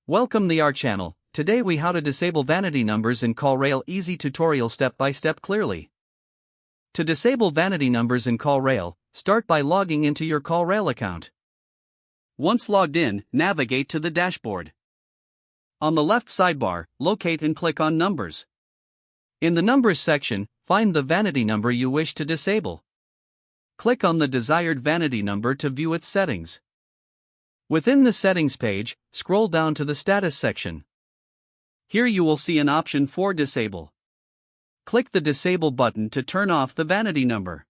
Welcome to our channel. Today we how to disable vanity numbers in CallRail. Easy tutorial step by step clearly. To disable vanity numbers in CallRail, start by logging into your CallRail account. Once logged in, navigate to the dashboard. On the left sidebar, locate and click on Numbers. In the Numbers section, find the vanity number you wish to disable. Click on the desired vanity number to view its settings. Within the Settings page, scroll down to the Status section. Here you will see an option for Disable. Click the Disable button to turn off the vanity number.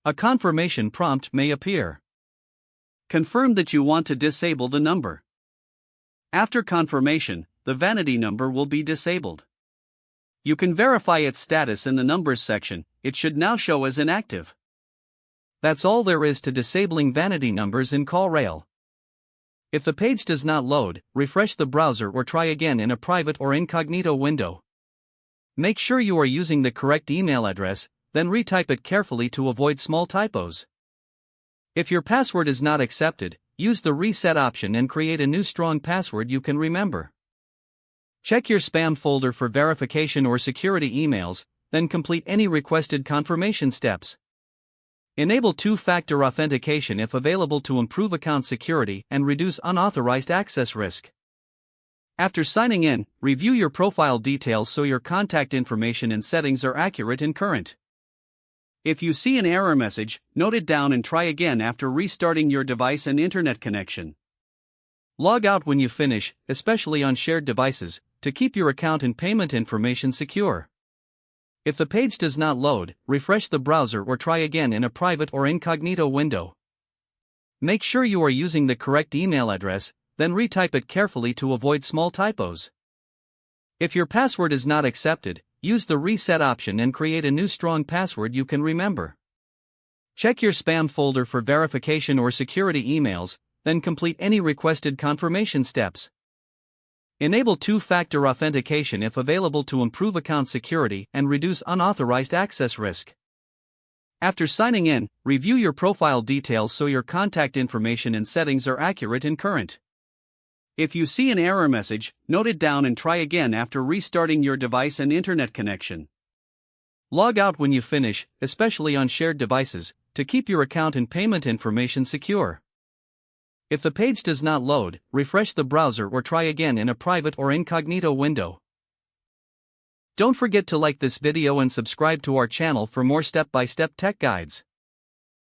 A confirmation prompt may appear. Confirm that you want to disable the number. After confirmation, the vanity number will be disabled. You can verify its status in the Numbers section. It should now show as inactive. That's all there is to disabling vanity numbers in CallRail. If the page does not load, refresh the browser or try again in a private or incognito window. Make sure you are using the correct email address, then retype it carefully to avoid small typos. If your password is not accepted, use the reset option and create a new strong password you can remember. Check your spam folder for verification or security emails, then complete any requested confirmation steps. Enable two-factor authentication if available to improve account security and reduce unauthorized access risk. After signing in, review your profile details so your contact information and settings are accurate and current. If you see an error message, note it down and try again after restarting your device and internet connection. Log out when you finish, especially on shared devices, to keep your account and payment information secure. If the page does not load, refresh the browser or try again in a private or incognito window. Make sure you are using the correct email address, then retype it carefully to avoid small typos. If your password is not accepted, use the reset option and create a new strong password you can remember. Check your spam folder for verification or security emails, then complete any requested confirmation steps. Enable two-factor authentication if available to improve account security and reduce unauthorized access risk. After signing in, review your profile details so your contact information and settings are accurate and current. If you see an error message, note it down and try again after restarting your device and internet connection. Log out when you finish, especially on shared devices, to keep your account and payment information secure. If the page does not load, refresh the browser or try again in a private or incognito window. Don't forget to like this video and subscribe to our channel for more step-by-step tech guides.